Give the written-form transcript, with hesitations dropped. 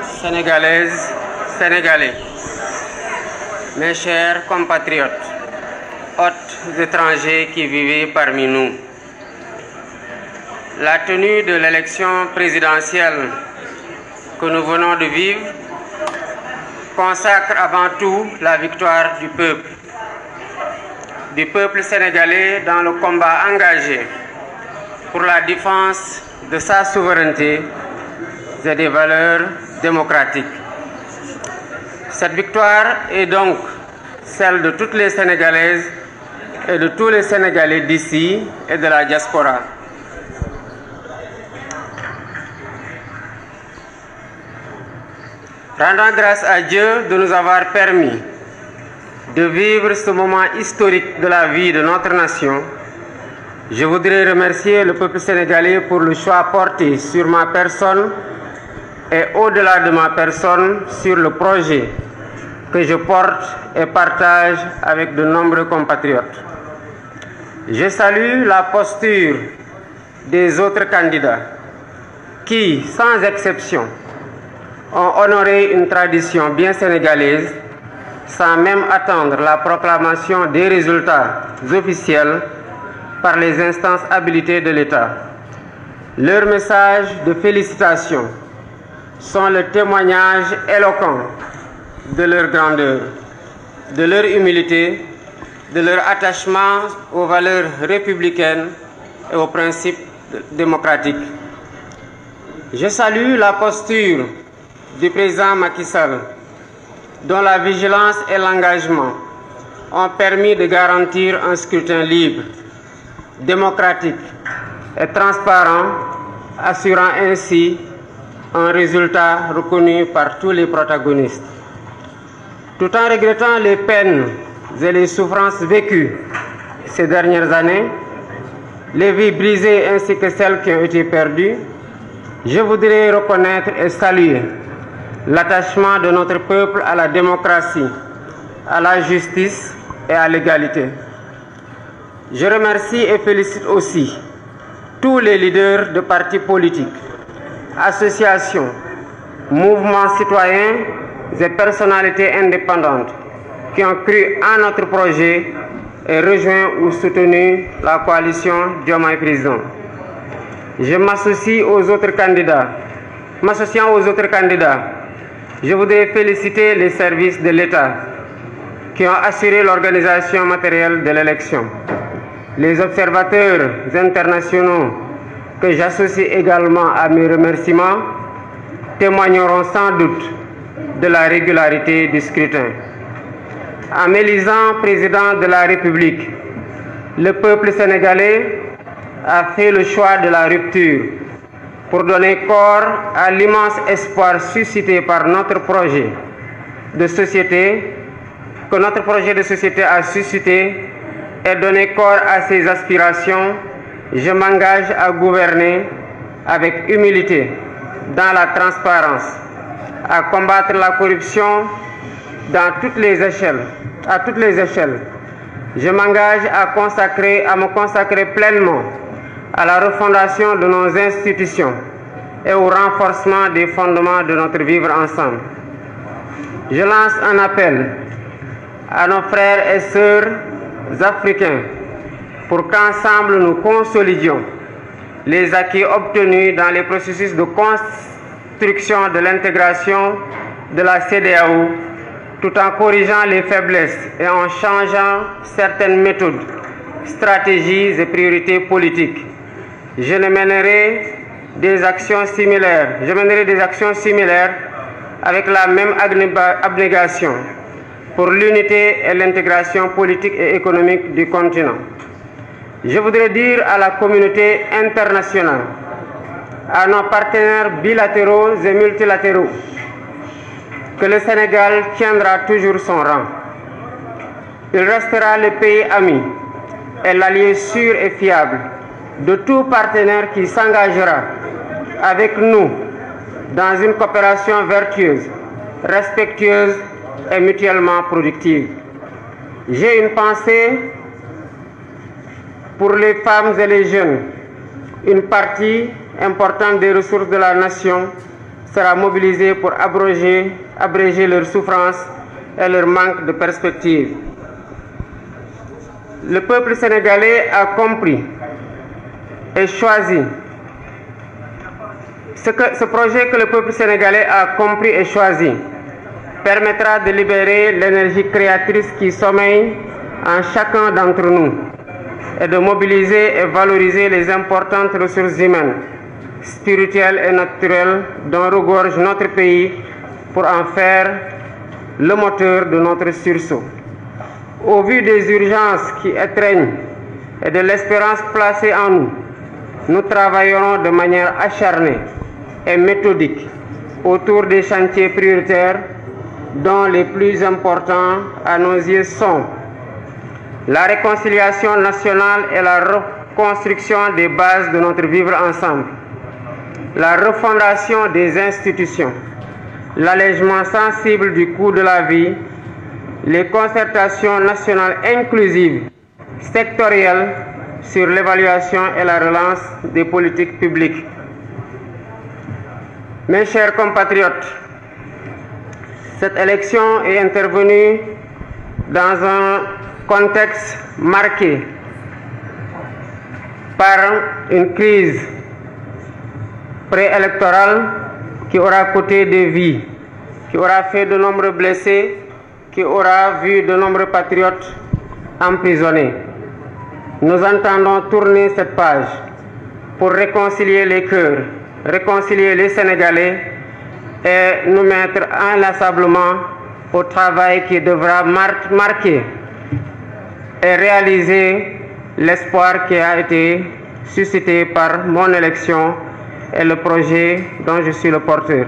Sénégalaises, Sénégalais, mes chers compatriotes, hôtes étrangers qui vivez parmi nous, la tenue de l'élection présidentielle que nous venons de vivre consacre avant tout la victoire du peuple sénégalais dans le combat engagé pour la défense de sa souveraineté et des valeurs démocratiques. Cette victoire est donc celle de toutes les Sénégalaises et de tous les Sénégalais d'ici et de la diaspora. Rendant grâce à Dieu de nous avoir permis de vivre ce moment historique de la vie de notre nation, je voudrais remercier le peuple sénégalais pour le choix porté sur ma personne et au-delà de ma personne sur le projet que je porte et partage avec de nombreux compatriotes. Je salue la posture des autres candidats qui, sans exception, ont honoré une tradition bien sénégalaise sans même attendre la proclamation des résultats officiels par les instances habilitées de l'État. Leurs messages de félicitations sont le témoignage éloquent de leur grandeur, de leur humilité, de leur attachement aux valeurs républicaines et aux principes démocratiques. Je salue la posture du président Macky Sall, dont la vigilance et l'engagement ont permis de garantir un scrutin libre, démocratique et transparent, assurant ainsi un résultat reconnu par tous les protagonistes. Tout en regrettant les peines et les souffrances vécues ces dernières années, les vies brisées ainsi que celles qui ont été perdues, je voudrais reconnaître et saluer l'attachement de notre peuple à la démocratie, à la justice et à l'égalité. Je remercie et félicite aussi tous les leaders de partis politiques, associations, mouvements citoyens et personnalités indépendantes qui ont cru en notre projet et rejoint ou soutenu la coalition Diomaye Président. Je m'associe aux autres candidats. M'associant aux autres candidats, je voudrais féliciter les services de l'État qui ont assuré l'organisation matérielle de l'élection. Les observateurs internationaux que j'associe également à mes remerciements témoigneront sans doute de la régularité du scrutin. En m'élisant président de la République, le peuple sénégalais a fait le choix de la rupture pour donner corps à l'immense espoir suscité par notre projet de société, que notre projet de société a suscité, et donner corps à ses aspirations. Je m'engage à gouverner avec humilité, dans la transparence, à combattre la corruption dans toutes les échelles, à toutes les échelles. Je m'engage à me consacrer pleinement à la refondation de nos institutions et au renforcement des fondements de notre vivre ensemble. Je lance un appel à nos frères et sœurs africains pour qu'ensemble nous consolidions les acquis obtenus dans les processus de construction de l'intégration de la CEDEAO, tout en corrigeant les faiblesses et en changeant certaines méthodes, stratégies et priorités politiques. Je mènerai des actions similaires avec la même abnégation pour l'unité et l'intégration politique et économique du continent. Je voudrais dire à la communauté internationale, à nos partenaires bilatéraux et multilatéraux, que le Sénégal tiendra toujours son rang. Il restera le pays ami et l'allié sûr et fiable de tout partenaire qui s'engagera avec nous dans une coopération vertueuse, respectueuse et mutuellement productive. J'ai une pensée pour les femmes et les jeunes, une partie importante des ressources de la nation, sera mobilisée pour abréger leur souffrance et leur manque de perspective. Le peuple sénégalais a compris et choisi. Ce projet que le peuple sénégalais a compris et choisi permettra de libérer l'énergie créatrice qui sommeille en chacun d'entre nous et de mobiliser et valoriser les importantes ressources humaines, spirituelles et naturelles dont regorge notre pays pour en faire le moteur de notre sursaut. Au vu des urgences qui étreignent et de l'espérance placée en nous, nous travaillerons de manière acharnée et méthodique autour des chantiers prioritaires dont les plus importants à nos yeux sont la réconciliation nationale et la reconstruction des bases de notre vivre ensemble, la refondation des institutions, l'allègement sensible du coût de la vie, les concertations nationales inclusives, sectorielles sur l'évaluation et la relance des politiques publiques. Mes chers compatriotes, cette élection est intervenue dans un contexte marqué par une crise préélectorale qui aura coûté des vies, qui aura fait de nombreux blessés, qui aura vu de nombreux patriotes emprisonnés. Nous entendons tourner cette page pour réconcilier les cœurs, réconcilier les Sénégalais et nous mettre inlassablement au travail qui devra marquer et réaliser l'espoir qui a été suscité par mon élection et le projet dont je suis le porteur.